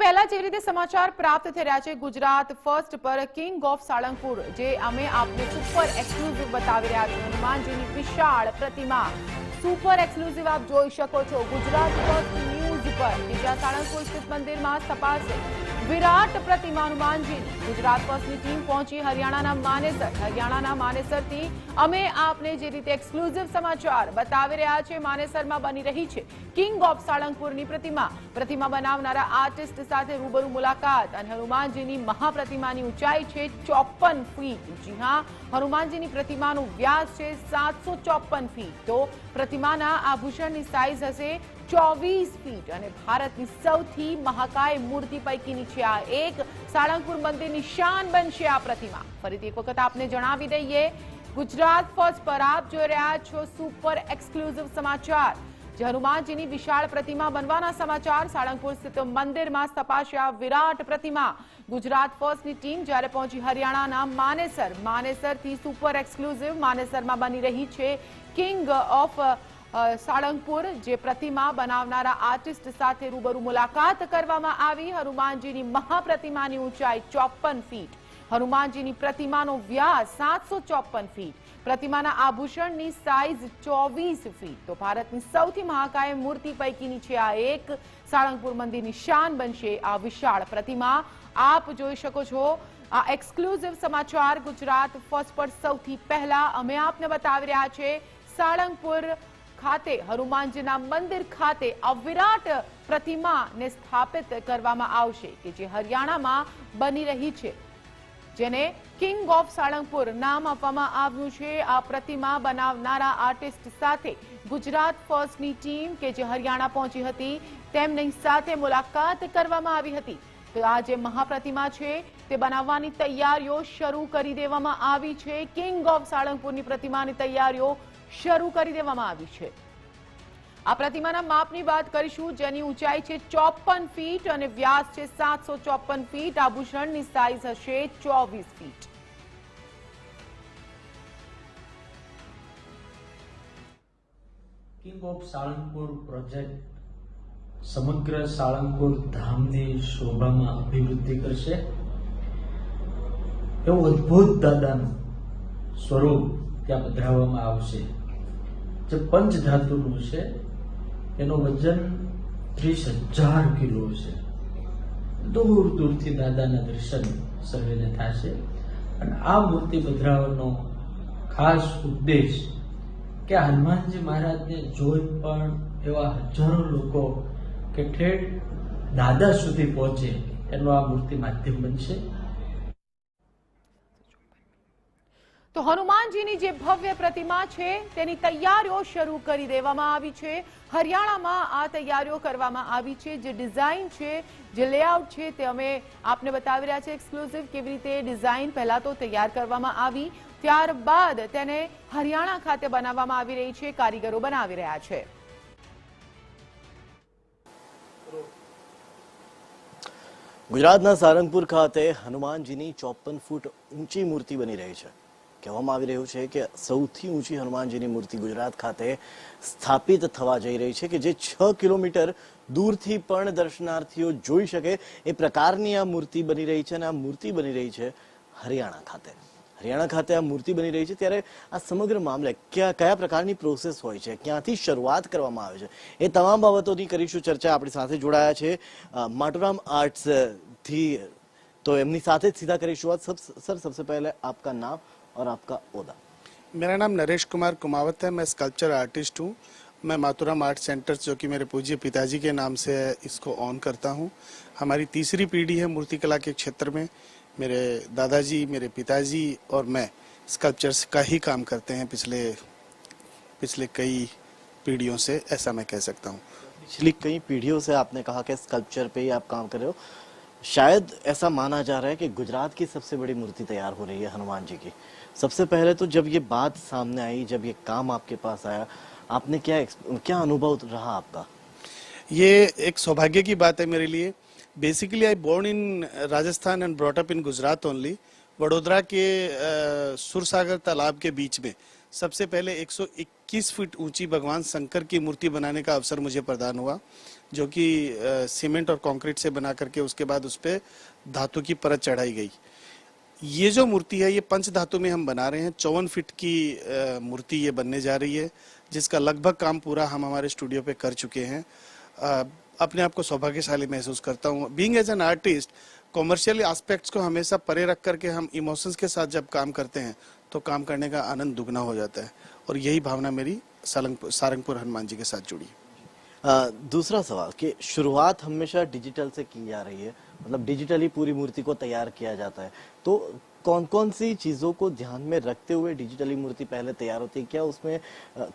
પહેલા જેવી રીતે સમાચાર પ્રાપ્ત થઈ રહ્યા છે, ગુજરાત ફર્સ્ટ પર કિંગ ઓફ સાળંગપુર જે અમે આપને સુપર એક્સક્લુઝિવ બતાવી રહ્યા છીએ, હનુમાનજીની વિશાળ પ્રતિમા સુપર એક્સક્લુઝિવ આપ જોઈ શકો છો ગુજરાત ફર્સ્ટ ન્યૂઝ પર। જ્યાં સાળંગપુર સ્થિત મંદિરમાં સ્થપાશે વિરાટ પ્રતિમા હનુમાનજીની। ગુજરાત ફર્સ્ટની ટીમ પહોંચી હરિયાણાના માનેસરથી અમે આપને જે રીતે એક્સક્લુઝિવ સમાચાર બતાવી રહ્યા છે, માનેસરમાં બની રહી છે કિંગ ઓફ સાળંગપુરની પ્રતિમા બનાવનારા આર્ટિસ્ટ સાથે રૂબરૂ મુલાકાત। અને હનુમાનજીની મહાપ્રતિમાની ઊંચાઈ છે 54 ફીટ। જી હા, હનુમાનજીની પ્રતિમાનો વ્યાસ છે 754 ફીટ। તો પ્રતિમાના આભૂષણની સાઇઝ હશે 24 ફીટ અને ભારતની સૌથી મહાકાય મૂર્તિ પૈકીની છે આ એક। સાળંગપુર મંદિરની શાન બનશે આ પ્રતિમા। ફરીથી એક વખત આપને જણાવી દઈએ, ગુજરાત ફર્સ્ટ પર આપ જોઈ રહ્યા છો સુપર એક્સક્લુઝિવ સમાચાર, જે હનુમાનજીની વિશાળ પ્રતિમા બનવાના સમાચાર। સાળંગપુર સ્થિત મંદિરમાં સ્થપાશે આ વિરાટ પ્રતિમા। ગુજરાત ફર્સ્ટની ટીમ જ્યારે પહોંચી હરિયાણાના માનેસરથી સુપર એક્સક્લુઝિવ માનેસરમાં બની રહી છે કિંગ ઓફ સાળંગપુર જે પ્રતિમા બનાવનારા આર્ટિસ્ટ સાથે રૂબરૂ મુલાકાત કરવામાં આવી। હનુમાનજીની મહાપ્રતિમાની ઊંચાઈ 54 ફીટ, હનુમાનજીની પ્રતિમાનો વ્યાસ 754 ફીટ, પ્રતિમાના આભૂષણની સાઇઝ 24 ફીટ। તો ભારતની સૌથી મહાકાય મૂર્તિ પૈકીની છે આ એક। સાળંગપુર મંદિરની શાન બનશે આ વિશાળ પ્રતિમા। આપ જોઈ શકો છો આ એક્સક્લુઝિવ સમાચાર ગુજરાત ફર્સ્ટ પર સૌથી પહેલા અમે આપને બતાવી રહ્યા છે। સાળંગપુર ખાતે હનુમાનજીના મંદિર ખાતે આ વિરાટ પ્રતિમાને સ્થાપિત કરવામાં આવશે કે જે હરિયાણામાં બની રહી છે, જેને કિંગ ઓફ સાળંગપુર નામ આપવામાં આવ્યું છે। આ પ્રતિમા બનાવનારા આર્ટિસ્ટ સાથે ગુજરાત ફર્સ્ટની ટીમ કે જે હરિયાણા પહોંચી હતી તેમની સાથે મુલાકાત કરવામાં આવી હતી। તો આ જે મહાપ્રતિમા છે તે બનાવવાની તૈયારીઓ શરૂ કરી દેવામાં આવી છે। કિંગ ઓફ સાળંગપુરની પ્રતિમાની તૈયારીઓ શરૂ કરી દેવામાં આવી છે। આ પ્રતિમાના માપની વાત કરીશું, જેની ઊંચાઈ છે 54 ફીટ અને વ્યાસ છે 754 ફીટ। આભૂષણની સાઇઝ હશે 24 feet. King of Salangpur project સમગ્ર સાળંગપુર ધામની શોભામાં અભિવૃદ્ધિ કરશે એવું અદ્ભુત દાદાનું સ્વરૂપ ત્યાં પધરાવવામાં આવશે, જે પંચધાતુનું છે। એનું વજન 30,000 કિલો છે। દૂર દૂરથી દાદાના દર્શન સર્વેને થશે અને આ મૂર્તિ પધરાવવાનો ખાસ ઉદ્દેશ કે હનુમાનજી મહારાજને જોઈ પણ એવા હજારો લોકો કે ઠેઠ દાદા સુધી પહોંચે એનું આ મૂર્તિ માધ્યમ બનશે। તો હનુમાનજીની જે ભવ્ય પ્રતિમા છે તેની તૈયારીઓ શરૂ કરી દેવામાં આવી છે। હરિયાણામાં આ તૈયારીઓ કરવામાં આવી છે। જે ડિઝાઇન છે, જે લેઆઉટ છે તે અમે આપને બતાવી રહ્યા છે એક્સક્લુઝિવ, કેવી રીતે ડિઝાઇન પહેલા તો તૈયાર કરવામાં આવી, ત્યારબાદ તેને હરિયાણા ખાતે બનાવવામાં આવી રહી છે, કારીગરો બનાવી રહ્યા છે। ગુજરાતના સારંગપુર ખાતે હનુમાનજીની 54 ફૂટ ઊંચી મૂર્તિ બની રહી છે। કહેવામાં આવી રહ્યું છે કે સૌથી ઊંચી હનુમાનજીની મૂર્તિ ગુજરાત ખાતે સ્થાપિત થવા જઈ રહી છે, કે જે 6 કિલોમીટર દૂરથી પણ દર્શનાર્થીઓ જોઈ શકે એ પ્રકારની આ મૂર્તિ બની રહી છે। અને આ મૂર્તિ બની રહી છે હરિયાણા ખાતે। હરિયાણા ખાતે આ મૂર્તિ બની રહી છે, ત્યારે આ સમગ્ર મામલે કયા પ્રકારની પ્રોસેસ હોય છે, ક્યાંથી શરૂઆત કરવામાં આવે છે, એ તમામ બાબતોની કરીશું ચર્ચા। આપણી સાથે જોડાયા છે માટુરામ આર્ટ્સથી, તો એમની સાથે જ સીધા કરીશું વાત। સર, सबसे पहले आपका नाम और आपका ओहदा। मेरा नाम नरेश कुमार कुमावत है। मैं स्कल्पचर आर्टिस्ट हूँ। मैं मातुराम आर्ट सेंटर, जो कि मेरे पूज्य पिताजी के नाम से इसको ऑन करता हूँ। हमारी तीसरी पीढ़ी है मूर्तिकला के क्षेत्र में। मेरे दादाजी, मेरे पिताजी और मैं स्कल्पचर्स का ही काम करते हैं पिछले कई पीढ़ियों से, ऐसा मैं कह सकता हूँ। पिछली कई पीढ़ियों से आपने कहा कि स्कल्पचर पे ही आप काम कर रहे हो। शायद ऐसा माना जा रहा है कि गुजरात की सबसे बड़ी मूर्ति तैयार हो रही है हनुमान जी की। सबसे पहले तो जब ये बात सामने आई, जब ये काम आपके पास आया, आपने क्या अनुभव रहा आपका? ये एक सौभाग्य की बात है मेरे लिए। Basically I born in Rajasthan and brought up in Gujarat only. Vadodara के सुरसागर तालाब के बीच में सबसे पहले 121 फीट ऊंची भगवान शंकर की मूर्ति बनाने का अवसर मुझे प्रदान हुआ। जो कि सीमेंट और कंक्रीट से बना करके उसके बाद उस पर धातु की परत चढ़ाई गई। ये जो मूर्ति है ये पंच धातु में हम बना रहे हैं। 54 फीट की मूर्ति ये बनने जा रही है, जिसका लगभग काम पूरा हम हमारे स्टूडियो पे कर चुके हैं। अपने आप को सौभाग्यशाली महसूस करता हूँ। Being as an artist, commercial aspects को हमेशा परे रख करके हम इमोशंस के साथ जब काम करते हैं तो काम करने का आनंद दुगना हो जाता है, और यही भावना मेरी सारंगपुर हनुमान जी के साथ जुड़ी है। दूसरा सवाल कि शुरुआत हमेशा डिजिटल से की जा रही है, मतलब डिजिटली पूरी मूर्ति को तैयार किया जाता है, तो कौन कौन सी चीजों को ध्यान में रखते हुए डिजिटली मूर्ति पहले तैयार होती है? क्या उसमें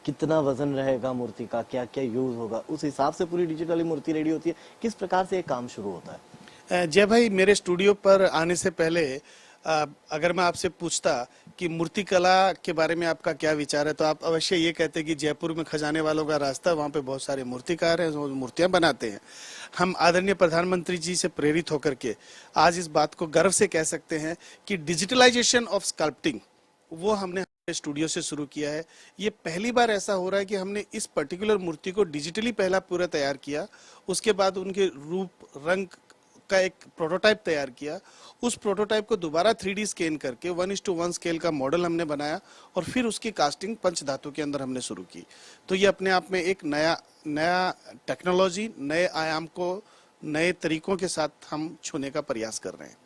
कितना वजन रहेगा मूर्ति का, क्या क्या यूज होगा, उस हिसाब से पूरी डिजिटली मूर्ति रेडी होती है? किस प्रकार से ये काम शुरू होता है? जय भाई, मेरे स्टूडियो पर आने से पहले अगर मैं आपसे पूछता कि मूर्ति कला के बारे में आपका क्या विचार है, तो आप अवश्य ये कहते कि जयपुर में खजाने वालों का रास्ता, वहाँ पे बहुत सारे मूर्तिकार हैं जो मूर्तियां बनाते हैं। हम आदरणीय प्रधानमंत्री जी से प्रेरित होकर के आज इस बात को गर्व से कह सकते हैं कि डिजिटलाइजेशन ऑफ स्कल्पटिंग वो हमने हमारे स्टूडियो से शुरू किया है। ये पहली बार ऐसा हो रहा है कि हमने इस पर्टिकुलर मूर्ति को डिजिटली पहला पूरा तैयार किया, उसके बाद उनके रूप रंग का एक प्रोटोटाइप तैयार किया, उस प्रोटोटाइप को दोबारा 3D स्कैन करके 1:1 स्केल का मॉडल हमने बनाया, और फिर उसकी कास्टिंग पंच धातु के अंदर हमने शुरू की। तो ये अपने आप में एक नया टेक्नोलॉजी, नए आयाम को नए तरीकों के साथ हम छूने का प्रयास कर रहे हैं।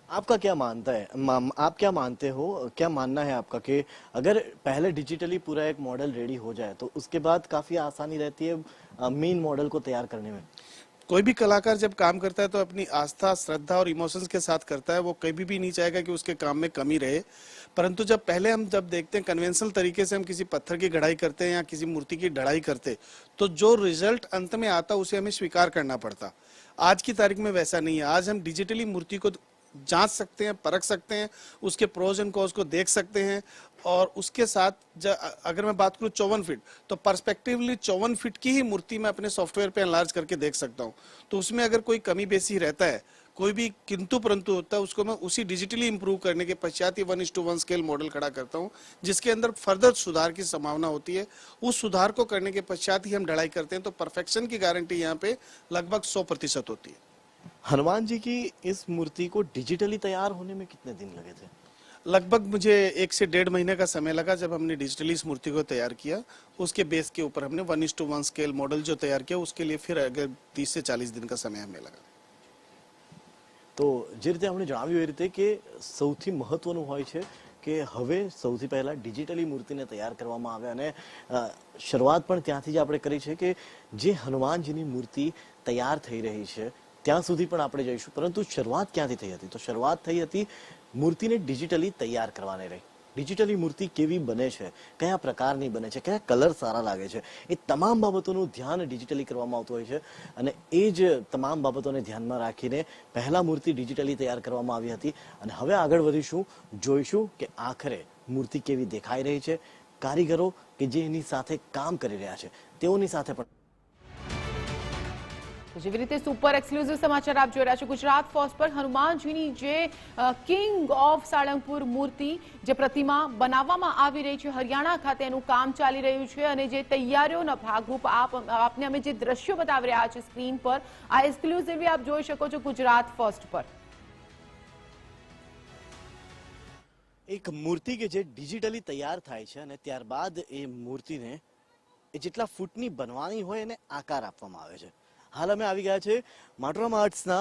आपका क्या मानता है, आप क्या मानते हो, क्या मानना है आपका कि अगर पहले डिजिटली पूरा एक मॉडल रेडी हो जाए तो उसके बाद काफी आसानी रहती है मेन मॉडल को तैयार करने में? कोई भी कलाकार जब काम करता है तो अपनी आस्था, श्रद्धा और इमोशंस के साथ करता है। वो कभी भी नहीं चाहेगा कि उसके काम में कमी रहे। परंतु जब देखते हैं कन्वेंशनल तरीके से हम किसी पत्थर की गढ़ाई करते हैं या किसी मूर्ति की ढलाई करते, तो जो रिजल्ट अंत में आता उसे हमें स्वीकार करना पड़ता। आज की तारीख में वैसा नहीं है। आज हम डिजिटली मूर्ति को जांच सकते हैं, परख सकते हैं, उसके प्रोज एंड कॉन्स को देख सकते हैं, और उसके साथ अगर मैं बात करूं 54 फीट, तो पर्सपेक्टिवली 54 फीट की ही मूर्ति मैं अपने सॉफ्टवेयर पे एनलार्ज करके देख सकता हूं। तो उसमें अगर कोई कमी बेसी रहता है, कोई भी किंतु परंतु होता है, उसको मैं उसी डिजिटली इंप्रूव करने के पश्चात ही 1:1 स्केल मॉडल खड़ा करता हूं, जिसके अंदर फर्दर सुधार की संभावना होती है। उस सुधार को करने के पश्चात ही हम ढलाई करते हैं। तो परफेक्शन की गारंटी यहाँ पे लगभग 100% होती है। हनुमान जी की इस मूर्ति को डिजिटली तैयार होने में कितने दिन लगे थे? लगभग मुझे 1 से 1.5 महीने का समय लगा। जब हमने डिजिटली इस मूर्ति को तैयार किया, उसके बेस के ऊपर हमने 1:1 स्केल मॉडल जो तैयार किया, उसके लिए फिर अगर 30 से 40 दिन का समय हमें लगा। તો જે રીતે આપણે જણાવ્યું એ રીતે કે સૌથી મહત્વનું હોય છે કે હવે સૌથી પહેલા ડિજિટલી મૂર્તિને તૈયાર કરવામાં આવે, અને શરૂઆત પણ ત્યાંથી જ આપણે કરી છે કે જે હનુમાનજીની મૂર્તિ તૈયાર થઈ રહી છે ત્યાં સુધી પણ આપણે જઈશું, પરંતુ શરૂઆત ક્યાંથી થઈ હતી? તો શરૂઆત થઈ હતી મૂર્તિને ડિજિટલી તૈયાર કરવાની રહી। ડિજિટલી મૂર્તિ કેવી બને છે, કયા પ્રકારની બને છે, કયા કલર સારા લાગે છે, એ તમામ બાબતોનું ધ્યાન ડિજિટલી કરવામાં આવતું હોય છે, અને એ જ તમામ બાબતોને ધ્યાનમાં રાખીને પહેલા મૂર્તિ ડિજિટલી તૈયાર કરવામાં આવી હતી। અને હવે આગળ વધીશું, જોઈશું કે આખરે મૂર્તિ કેવી દેખાઈ રહી છે, કારીગરો કે જે એની સાથે કામ કરી રહ્યા છે તેઓની સાથે પણ। જેવી રીતે સુપર એક્સક્લુઝિવ સમાચાર આપ જોઈ રહ્યા છો ગુજરાત ફર્સ્ટ પર। હનુમાનજીની જે કિંગ ઓફ સાળંગપુર મૂર્તિ, જે પ્રતિમા બનાવવામાં આવી રહી છે હરિયાણા ખાતે, એનું કામ ચાલી રહ્યું છે, અને જે તૈયારીઓના ભાગરૂપ આપને અમે જે દ્રશ્યો બતાવી રહ્યા છે સ્ક્રીન પર, આ એક્સક્લુઝિવલી આપ જોઈ શકો છો ગુજરાત ફર્સ્ટ પર। એક મૂર્તિ કે જે ડિજિટલી તૈયાર થાય છે અને ત્યારબાદ એ મૂર્તિને જેટલા ફૂટની બનવાની હોય એને આકાર આપવામાં આવે છે। હાલ અમે આવી ગયા છે માટોરામ આર્ટ્સના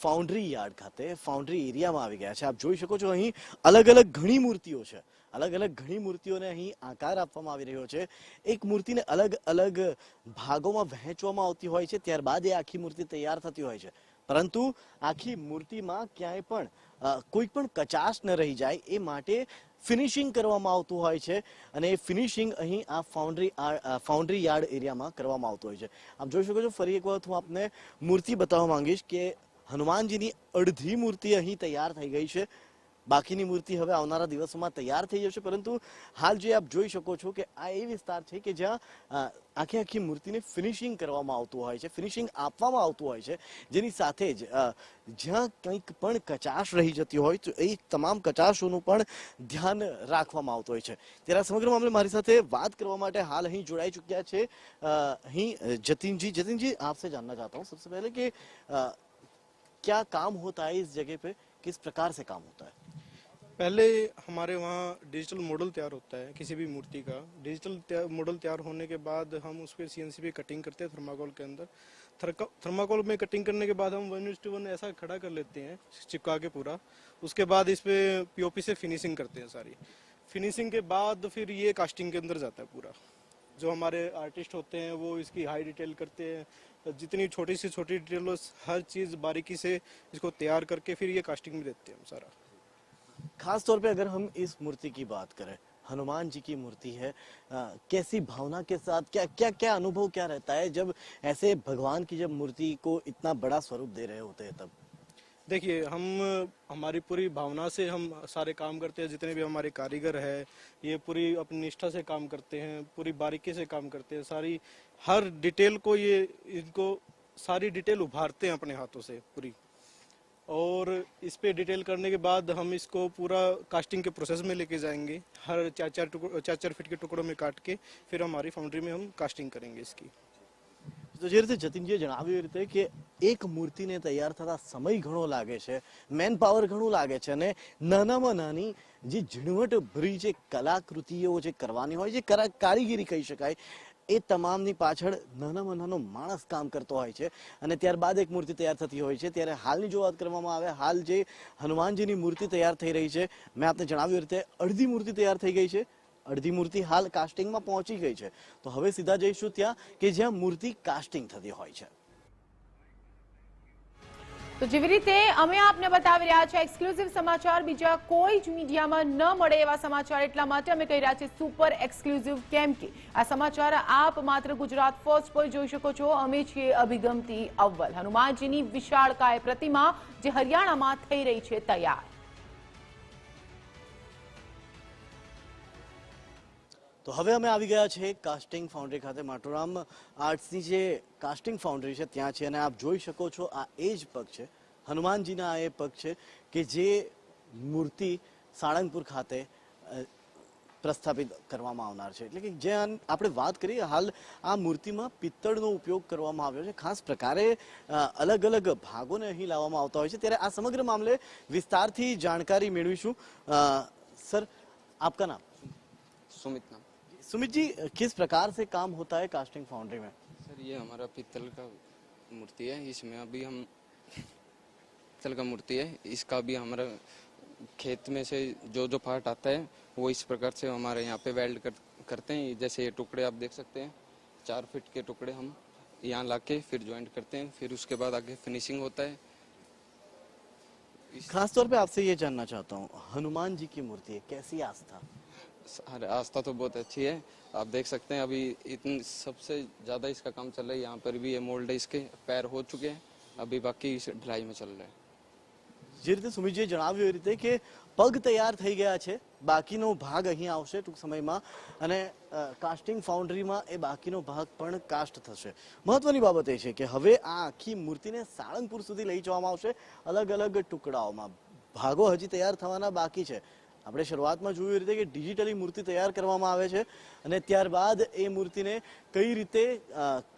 ફાઉન્ડ્રી યાર્ડ ખાતે, ફાઉન્ડ્રી એરિયામાં આવી ગયા છે। આપ જોઈ શકો છો અહીં અલગ અલગ ઘણી મૂર્તિઓ છે, અલગ અલગ ઘણી મૂર્તિઓને અહીં આકાર આપવામાં આવી રહ્યો છે। એક મૂર્તિને અલગ અલગ ભાગોમાં વહેંચવામાં આવતી હોય છે, ત્યારબાદ એ આખી મૂર્તિ તૈયાર થતી હોય છે, પરંતુ આખી મૂર્તિમાં ક્યાંય પણ કોઈ પણ કચાશ ન રહી જાય એ માટે ફિનિશિંગ કરવામાં આવતું હોય છે, અને એ ફિનિશિંગ અહીં આ ફાઉન્ડ્રી યાર્ડ એરિયામાં કરવામાં આવતું હોય છે। આપ જોઈ શકો છો, ફરી એક વખત હું આપને મૂર્તિ બતાવવા માંગીશ કે હનુમાનજીની અડધી મૂર્તિ અહીં તૈયાર થઈ ગઈ છે। બાકીની મૂર્તિ હવે આવનારા દિવસોમાં તૈયાર થઈ જશે, પરંતુ હાલ જે આપ જોઈ શકો છો કે આ એ વિસ્તાર છે કે જ્યાં આખી મૂર્તિને ફિનિશિંગ કરવામાં આવતું હોય છે, ફિનિશિંગ આપવામાં આવતું હોય છે, જેની સાથે જ જ્યાં કંઈક પણ કચાશ રહી જતી હોય તો એ તમામ કચાશોનું પણ ધ્યાન રાખવામાં આવતું હોય છે. ત્યારે આ સમગ્ર મામલે મારી સાથે વાત કરવા માટે હાલ અહીં જોડાઈ चुक्या છે અહીં जतिन जी आपसे जानना चाहता हूँ सबसे पहले कि क्या काम होता है इस जगह पे, किस प्रकार से काम होता है? पहले हमारे वहाँ डिजिटल मॉडल तैयार होता है किसी भी मूर्ति का। डिजिटल मॉडल तैयार होने के बाद हम उस पर CNC पे कटिंग करते हैं थर्माकोल के अंदर। थर्माकोल में कटिंग करने के बाद हम 1:1 ऐसा खड़ा कर लेते हैं चिपका के पूरा। उसके बाद इस पे POP से फिनिशिंग करते हैं सारी। फिनिशिंग के बाद फिर ये कास्टिंग के अंदर जाता है पूरा। जो हमारे आर्टिस्ट होते हैं वो इसकी हाई डिटेल करते हैं, जितनी छोटी से छोटी डिटेल हो हर चीज़ बारीकी से इसको तैयार करके फिर ये कास्टिंग में देते हैं हम सारा। खास तौर पे अगर हम इस मूर्ति की बात करें, हनुमान जी की मूर्ति है, कैसी भावना के साथ क्या क्या क्या अनुभव क्या रहता है जब ऐसे भगवान की जब मूर्ति को इतना बड़ा स्वरूप दे रहे होते हैं तब? देखिए हम हमारी पूरी भावना से हम सारे काम करते हैं। जितने भी हमारे कारीगर है ये पूरी अपनी निष्ठा से काम करते हैं, पूरी बारीकी से काम करते हैं। सारी हर डिटेल को ये इनको सारी डिटेल उभारते हैं अपने हाथों से पूरी। और इस पे डिटेल करने के बाद हम इसको पूरा कास्टिंग के प्रोसेस में लेके जाएंगे। हर 4-4 फीट के टुकड़ों में काट के फिर हमारी फाउंड्री में हम कास्टिंग करेंगे इसकी। તો જે રીતે જતિનજીએ જણાવ્યું એ રીતે કે એક મૂર્તિને તૈયાર થતા સમય ઘણો લાગે છે, મેન પાવર ઘણું લાગે છે અને નાનામાં નાની જે ઝીણવટભરી જે કલાકૃતિઓ જે કરવાની હોય, જે કારીગરી કહી શકાય, એ તમામની પાછળ નાનામાં નાનો માણસ કામ કરતો હોય છે અને ત્યારબાદ એક મૂર્તિ તૈયાર થતી હોય છે. ત્યારે હાલની જો વાત કરવામાં આવે, હાલ જે હનુમાનજીની મૂર્તિ તૈયાર થઈ રહી છે, મેં આપને જણાવ્યું એ રીતે અડધી મૂર્તિ તૈયાર થઈ ગઈ છે, અડધી મૂર્તિ હાલ કાસ્ટિંગમાં પહોંચી ગઈ છે. તો હવે સીધા જઈશું ત્યાં કે જ્યાં મૂર્તિ કાસ્ટિંગ થતી હોય છે. તો જેવી રીતે અમે આપને બતાવી રહ્યા છે એક્સક્લુઝિવ સમાચાર, બીજા કોઈ જ મીડિયામાં ન મળે એવા સમાચાર, એટલા માટે અમે કહી રહ્યા છીએ સુપર એક્સક્લુઝિવ, કેમ કે આ સમાચાર આપ માત્ર ગુજરાત ફર્સ્ટ પર જોઈ શકો છો. અમે છીએ અભિગમથી અવ્વલ. હનુમાનજીની વિશાળકાય પ્રતિમા જે હરિયાણામાં થઈ રહી છે તૈયાર. તો હવે અમે આવી ગયા છે કાસ્ટિંગ ફાઉન્ડરી ખાતે. માટોરામ આર્ટ્સની જે કાસ્ટિંગ ફાઉન્ડરી છે ત્યાં છે અને આપ જોઈ શકો છો આ એ જ પગ છે, હનુમાનજીના આ એ પગ છે કે જે મૂર્તિ સાળંગપુર ખાતે પ્રસ્થાપિત કરવામાં આવનાર છે. એટલે કે જે આપણે વાત કરીએ, હાલ આ મૂર્તિમાં પિત્તળનો ઉપયોગ કરવામાં આવ્યો છે. ખાસ પ્રકારે અલગ અલગ ભાગોને અહીં લાવવામાં આવતા હોય છે. ત્યારે આ સમગ્ર મામલે વિસ્તારથી જાણકારી મેળવીશું. સર, આપકા નામ? सुमित नाम। सुमित जी, किस प्रकार से काम होता है कास्टिंग फाउंड्री में? सर ये हमारा पीतल का मूर्ति है, इसमें अभी हम पीतल का मूर्ति है, इसका भी हमारा खेत में से जो जो पार्ट आता है वो इस प्रकार से हमारे यहाँ पे वेल्ड करते हैं। जैसे ये टुकड़े आप देख सकते हैं, 4 फीट के टुकड़े हम यहाँ लाके फिर ज्वाइंट करते हैं, फिर उसके बाद आगे फिनिशिंग होता है। खास तौर पे आपसे ये जानना चाहता हूँ, हनुमान जी की मूर्ति है, कैसी आस्था? आस्था तो बहुत अच्छी है। आप देख सकते हैं अभी इतनी सबसे ज्यादा इसका काम चल रहा है। यहाँ पर भी ये मोल्ड है, इसके पैर हो चुके हैं, अभी बाकी इस ढलाई में चल रहा है। જે રીતે સુમિતજીએ જણાવ્યું એ રીતે કે પગ તૈયાર થઈ ગયા છે, બાકીનો ભાગ અહીં આવશે ટૂંક સમયમાં અને કાસ્ટિંગ ફાઉન્ડરીમાં એ બાકીનો ભાગ પણ કાસ્ટ થશે. મહત્વની બાબત એ છે કે હવે આ આખી મૂર્તિને સાળંગપુર સુધી લઈ જવામાં આવશે અલગ અલગ ટુકડાઓમાં. ભાગો હજી તૈયાર થવાના બાકી છે. આપણે શરૂઆતમાં જોયું એ રીતે કે ડિજિટલી મૂર્તિ તૈયાર કરવામાં આવે છે અને ત્યારબાદ એ મૂર્તિને કઈ રીતે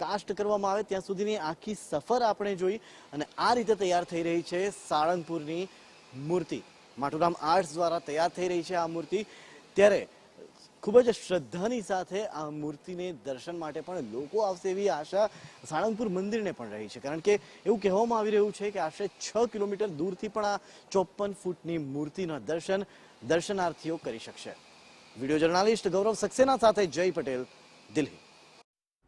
કાસ્ટ કરવામાં આવે ત્યાં સુધીની આખી સફર આપણે જોઈ અને આ રીતે તૈયાર થઈ રહી છે સાળંગપુરની મૂર્તિ. માટોરામ આર્ટ્સ દ્વારા તૈયાર થઈ રહી છે આ મૂર્તિ. ત્યારે ખૂબ જ શ્રદ્ધાની સાથે આ મૂર્તિને દર્શન માટે પણ લોકો આવશે એવી આશા સાળંગપુર મંદિરને પણ રહી છે, કારણ કે એવું કહેવામાં આવી રહ્યું છે કે આશરે 6 કિલોમીટર દૂરથી પણ આ 54 ફૂટની મૂર્તિના દર્શનાર્થીઓ કરી શકશે. વિડીયો જર્નાલિસ્ટ ગૌરવ સક્સેના સાથે જય પટેલ, દિલ્હી.